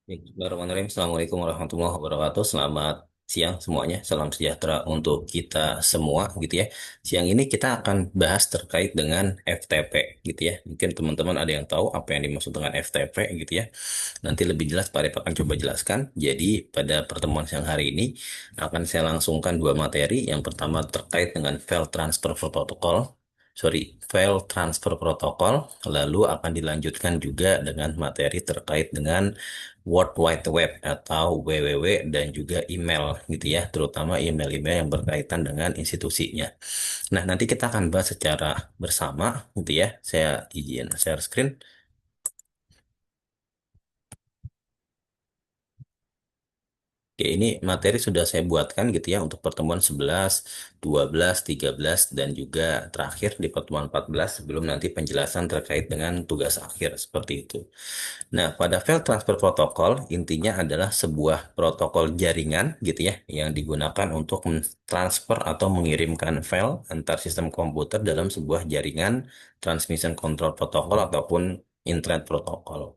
Bismillahirrahmanirrahim. Assalamualaikum warahmatullahi wabarakatuh. Selamat siang semuanya. Salam sejahtera untuk kita semua gitu ya. Siang ini kita akan bahas terkait dengan FTP gitu ya. Mungkin teman-teman ada yang tahu apa yang dimaksud dengan FTP gitu ya. Nanti lebih jelas Pak Arif akan coba jelaskan. Jadi pada pertemuan siang hari ini akan saya langsungkan dua materi. Yang pertama terkait dengan file transfer protokol. Sorry, file transfer protokol. Lalu akan dilanjutkan juga dengan materi terkait dengan World Wide Web atau WWW dan juga email gitu ya, terutama email-email yang berkaitan dengan institusinya. Nah, nanti kita akan bahas secara bersama gitu ya. Saya izin share screen. Oke, ini materi sudah saya buatkan gitu ya untuk pertemuan 11, 12, 13, dan juga terakhir di pertemuan 14 sebelum nanti penjelasan terkait dengan tugas akhir seperti itu. Nah, pada file transfer protokol intinya adalah sebuah protokol jaringan gitu ya yang digunakan untuk mentransfer atau mengirimkan file antar sistem komputer dalam sebuah jaringan transmission control protocol ataupun internet protokol.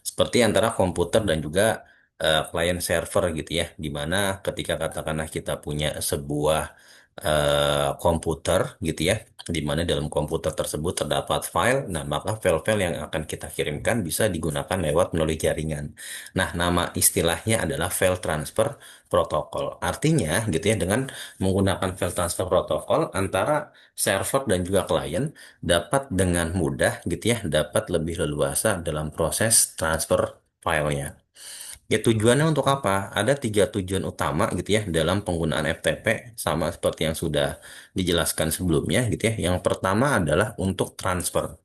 Seperti antara komputer dan juga client server gitu ya, di mana ketika katakanlah kita punya sebuah komputer gitu ya, di mana dalam komputer tersebut terdapat file, nah maka file-file yang akan kita kirimkan bisa digunakan lewat melalui jaringan. Nah, nama istilahnya adalah file transfer protokol. Artinya gitu ya, dengan menggunakan file transfer protokol antara server dan juga klien dapat dengan mudah gitu ya, dapat lebih leluasa dalam proses transfer filenya. Ya tujuannya untuk apa? Ada tiga tujuan utama gitu ya dalam penggunaan FTP sama seperti yang sudah dijelaskan sebelumnya gitu ya. Yang pertama adalah untuk transfer.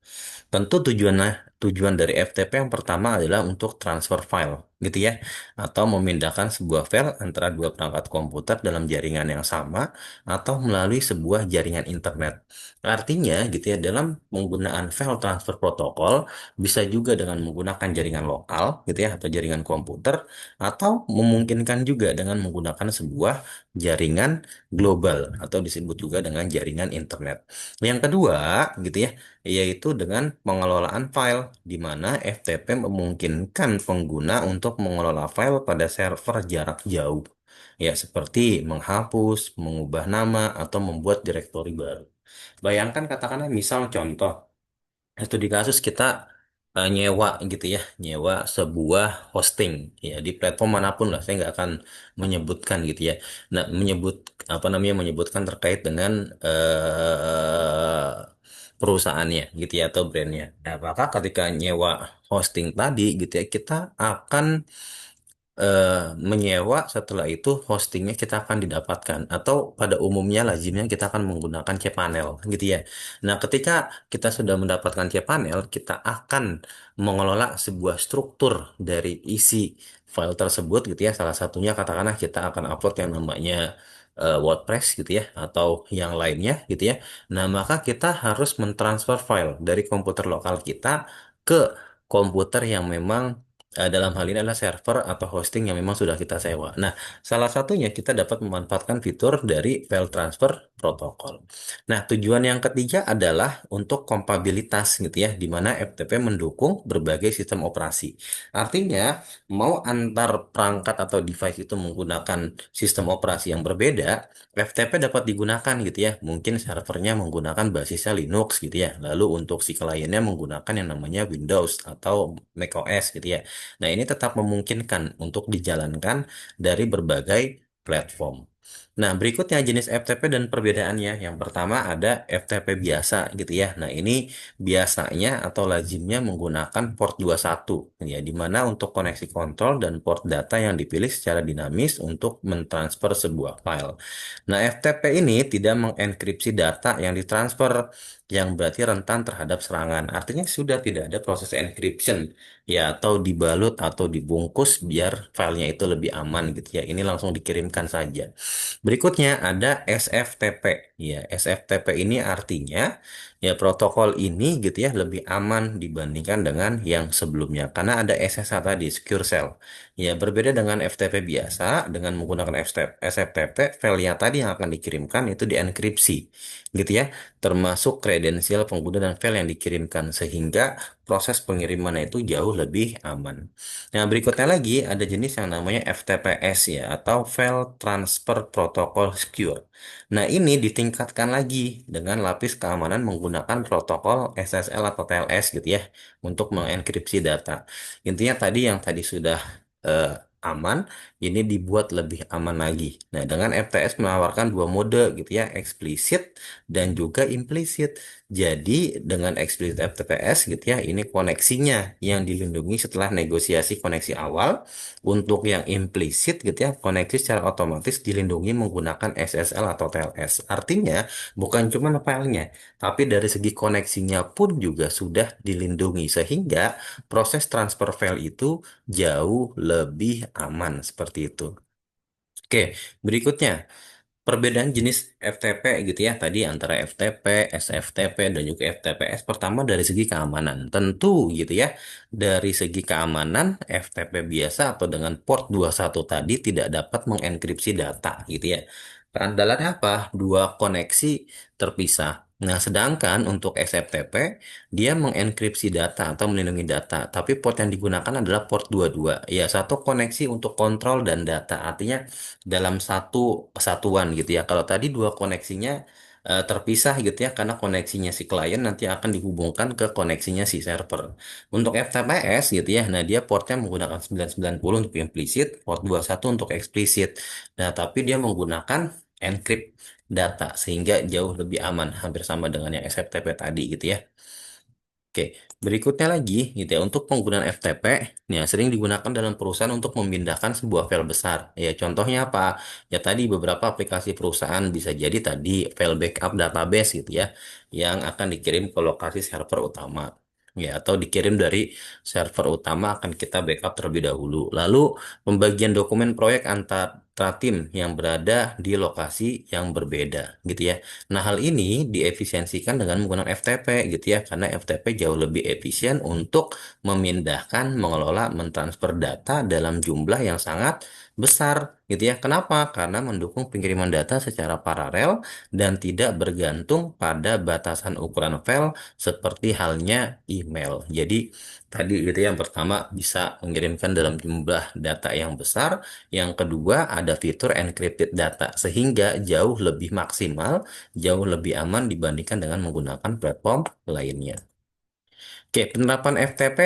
Tentu tujuan dari FTP yang pertama adalah untuk transfer file gitu ya, atau memindahkan sebuah file antara dua perangkat komputer dalam jaringan yang sama atau melalui sebuah jaringan internet. Artinya gitu ya, dalam penggunaan file transfer protokol bisa juga dengan menggunakan jaringan lokal gitu ya atau jaringan komputer, atau memungkinkan juga dengan menggunakan sebuah jaringan global atau disebut juga dengan jaringan internet. Yang kedua gitu ya, yaitu dengan pengelolaan file, di mana FTP memungkinkan pengguna untuk mengelola file pada server jarak jauh. Ya, seperti menghapus, mengubah nama, atau membuat direktori baru. Bayangkan katakanlah misal contoh, studi kasus kita nyewa gitu ya, nyewa sebuah hosting ya di platform manapun lah. Saya nggak akan menyebutkan gitu ya. Nah, apa namanya menyebutkan terkait dengan perusahaannya gitu ya atau brandnya. Nah, maka ketika nyewa hosting tadi gitu ya, kita akan eh, menyewa, setelah itu hostingnya kita akan didapatkan atau pada umumnya lazimnya kita akan menggunakan cPanel gitu ya. Nah, ketika kita sudah mendapatkan cPanel, kita akan mengelola sebuah struktur dari isi file tersebut gitu ya. Salah satunya katakanlah kita akan upload yang namanya WordPress gitu ya atau yang lainnya gitu ya. Nah, maka kita harus mentransfer file dari komputer lokal kita ke komputer yang memang dalam hal ini adalah server atau hosting yang memang sudah kita sewa. Nah, salah satunya kita dapat memanfaatkan fitur dari file transfer protokol. Nah, tujuan yang ketiga adalah untuk kompatibilitas gitu ya, di mana FTP mendukung berbagai sistem operasi. Artinya, mau antar perangkat atau device itu menggunakan sistem operasi yang berbeda, FTP dapat digunakan gitu ya. Mungkin servernya menggunakan basisnya Linux gitu ya. Lalu untuk si kliennya menggunakan yang namanya Windows atau macOS gitu ya. Nah, ini tetap memungkinkan untuk dijalankan dari berbagai platform. Nah, berikutnya jenis FTP dan perbedaannya. Yang pertama ada FTP biasa gitu ya. Nah, ini biasanya atau lazimnya menggunakan port 21 ya, di mana untuk koneksi kontrol dan port data yang dipilih secara dinamis untuk mentransfer sebuah file. Nah, FTP ini tidak mengenkripsi data yang ditransfer, yang berarti rentan terhadap serangan. Artinya sudah tidak ada proses encryption ya, atau dibalut atau dibungkus biar filenya itu lebih aman gitu ya. Ini langsung dikirimkan saja. Berikutnya ada SFTP. Ya, SFTP ini artinya ya protokol ini gitu ya lebih aman dibandingkan dengan yang sebelumnya karena ada SSH tadi, Secure Shell. Ya, berbeda dengan FTP biasa, dengan menggunakan SFTP, file-nya tadi yang akan dikirimkan itu dienkripsi gitu ya, termasuk kredensial pengguna dan file yang dikirimkan sehingga proses pengirimannya itu jauh lebih aman. Nah, berikutnya lagi ada jenis yang namanya FTPS ya, atau File Transfer Protocol Secure. Nah, ini ditingkatkan lagi dengan lapis keamanan menggunakan protokol SSL atau TLS gitu ya, untuk mengenkripsi data. Intinya tadi yang tadi sudah eh, aman, ini dibuat lebih aman lagi. Nah, dengan FTS menawarkan dua mode gitu ya, eksplisit dan juga implisit. Jadi dengan eksplisit FTPS gitu ya, ini koneksinya yang dilindungi setelah negosiasi koneksi awal. Untuk yang implisit gitu ya, koneksi secara otomatis dilindungi menggunakan SSL atau TLS. Artinya bukan cuma filenya, tapi dari segi koneksinya pun juga sudah dilindungi sehingga proses transfer file itu jauh lebih aman seperti itu. Oke, berikutnya. Perbedaan jenis FTP gitu ya tadi antara FTP, SFTP dan juga FTPS pertama dari segi keamanan. Tentu gitu ya. Dari segi keamanan FTP biasa atau dengan port 21 tadi tidak dapat mengenkripsi data gitu ya. Keandalannya apa? Dua koneksi terpisah. Nah, sedangkan untuk SFTP dia mengenkripsi data atau melindungi data, tapi port yang digunakan adalah port 22. Ya, satu koneksi untuk kontrol dan data. Artinya dalam satu kesatuan gitu ya. Kalau tadi dua koneksinya terpisah gitu ya, karena koneksinya si klien nanti akan dihubungkan ke koneksinya si server. Untuk FTPS gitu ya, nah dia portnya menggunakan 990 untuk implisit, port 21 untuk eksplisit. Nah, tapi dia menggunakan encrypt data sehingga jauh lebih aman, hampir sama dengan yang SFTP tadi gitu ya. Oke, berikutnya lagi gitu ya, untuk penggunaan FTP ya sering digunakan dalam perusahaan untuk memindahkan sebuah file besar. Ya, contohnya apa? Ya tadi beberapa aplikasi perusahaan bisa jadi tadi file backup database gitu ya yang akan dikirim ke lokasi server utama. Ya, atau dikirim dari server utama akan kita backup terlebih dahulu. Lalu pembagian dokumen proyek antara tim yang berada di lokasi yang berbeda gitu ya. Nah, hal ini diefisiensikan dengan menggunakan FTP gitu ya, karena FTP jauh lebih efisien untuk memindahkan, mengelola, mentransfer data dalam jumlah yang sangat besar gitu ya. Kenapa? Karena mendukung pengiriman data secara paralel dan tidak bergantung pada batasan ukuran file seperti halnya email. Jadi tadi gitu ya, yang pertama bisa mengirimkan dalam jumlah data yang besar, yang kedua ada fitur encrypted data sehingga jauh lebih maksimal, jauh lebih aman dibandingkan dengan menggunakan platform lainnya. Oke, penerapan FTP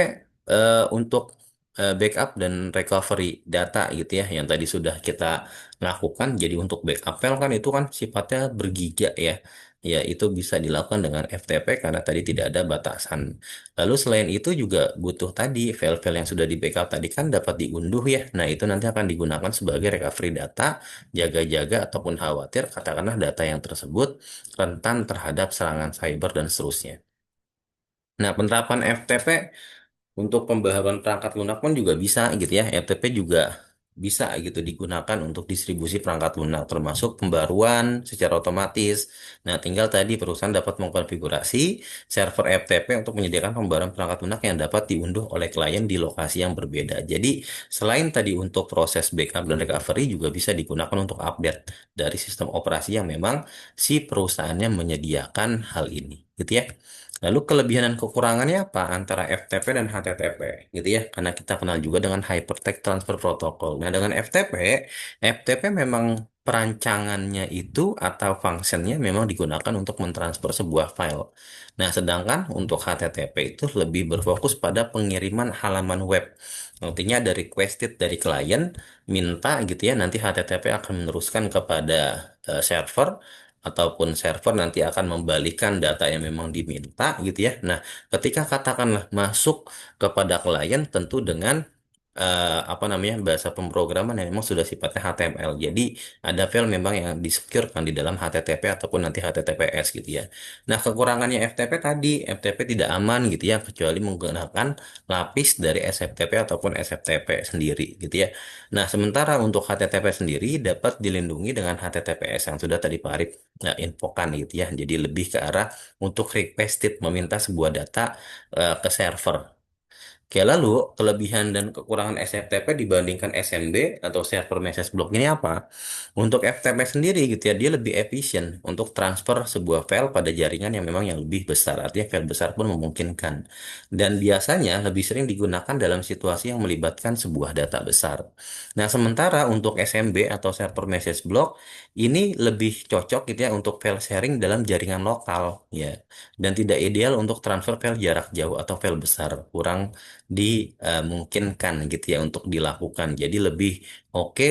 untuk backup dan recovery data gitu ya, yang tadi sudah kita lakukan. Jadi untuk backup file kan itu kan sifatnya bergiga ya. Ya, itu bisa dilakukan dengan FTP karena tadi tidak ada batasan. Lalu selain itu juga butuh tadi file-file yang sudah di backup tadi kan dapat diunduh ya. Nah, itu nanti akan digunakan sebagai recovery data, jaga-jaga ataupun khawatir katakanlah data yang tersebut rentan terhadap serangan cyber dan seterusnya. Nah, penerapan FTP untuk pembaharuan perangkat lunak pun juga bisa gitu ya. FTP juga bisa gitu digunakan untuk distribusi perangkat lunak termasuk pembaruan secara otomatis. Nah, tinggal tadi perusahaan dapat mengkonfigurasi server FTP untuk menyediakan pembaruan perangkat lunak yang dapat diunduh oleh klien di lokasi yang berbeda. Jadi, selain tadi untuk proses backup dan recovery juga bisa digunakan untuk update dari sistem operasi yang memang si perusahaannya menyediakan hal ini, gitu ya. Lalu kelebihan dan kekurangannya apa antara FTP dan HTTP gitu ya? Karena kita kenal juga dengan Hypertext Transfer Protocol. Nah, dengan FTP memang perancangannya itu atau fungsinya memang digunakan untuk mentransfer sebuah file. Nah, sedangkan untuk HTTP itu lebih berfokus pada pengiriman halaman web. Artinya ada requested dari klien, minta gitu ya, nanti HTTP akan meneruskan kepada server ataupun server nanti akan membalikan data yang memang diminta gitu ya. Nah, ketika katakanlah masuk kepada klien tentu dengan apa namanya bahasa pemrograman yang memang sudah sifatnya HTML. Jadi ada file memang yang di-secure kan di dalam HTTP ataupun nanti HTTPS gitu ya. Nah, kekurangannya FTP tadi, FTP tidak aman gitu ya kecuali menggunakan lapis dari SFTP ataupun SFTP sendiri gitu ya. Nah, sementara untuk HTTP sendiri dapat dilindungi dengan HTTPS yang sudah tadi Pak Arif infokan gitu ya. Jadi lebih ke arah untuk requested meminta sebuah data ke server. Oke, lalu kelebihan dan kekurangan SFTP dibandingkan SMB atau Server Message Block ini apa? Untuk FTP sendiri gitu ya, dia lebih efisien untuk transfer sebuah file pada jaringan yang memang yang lebih besar. Artinya file besar pun memungkinkan. Dan biasanya lebih sering digunakan dalam situasi yang melibatkan sebuah data besar. Nah, sementara untuk SMB atau Server Message Block ini lebih cocok gitu ya untuk file sharing dalam jaringan lokal ya. Dan tidak ideal untuk transfer file jarak jauh atau file besar. Kurang dimungkinkan gitu ya untuk dilakukan. Jadi lebih oke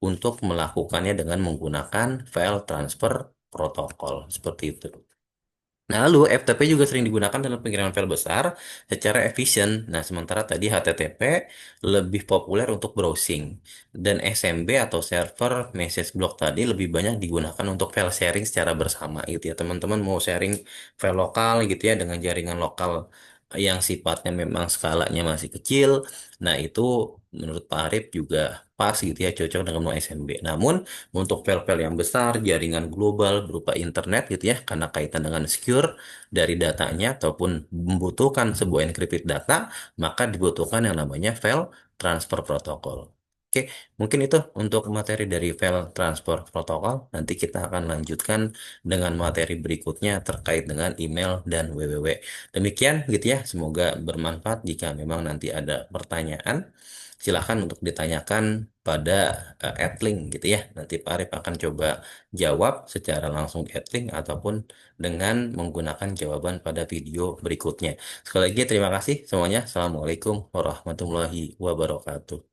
untuk melakukannya dengan menggunakan file transfer protokol seperti itu. Nah, lalu FTP juga sering digunakan dalam pengiriman file besar secara efisien. Nah, sementara tadi HTTP lebih populer untuk browsing. Dan SMB atau server message block tadi lebih banyak digunakan untuk file sharing secara bersama gitu ya. Teman-teman mau sharing file lokal gitu ya dengan jaringan lokal yang sifatnya memang skalanya masih kecil. Nah, itu menurut Pak Arif juga pas gitu ya, cocok dengan SMB. Namun, untuk file-file yang besar, jaringan global berupa internet gitu ya, karena kaitan dengan secure dari datanya ataupun membutuhkan sebuah encrypted data, maka dibutuhkan yang namanya file transfer protocol. Oke, mungkin itu untuk materi dari file transfer protokol. Nanti kita akan lanjutkan dengan materi berikutnya terkait dengan email dan www. Demikian gitu ya, semoga bermanfaat. Jika memang nanti ada pertanyaan, silahkan untuk ditanyakan pada Adlink gitu ya. Nanti Pak Arif akan coba jawab secara langsung di Adlink ataupun dengan menggunakan jawaban pada video berikutnya. Sekali lagi terima kasih semuanya. Assalamualaikum warahmatullahi wabarakatuh.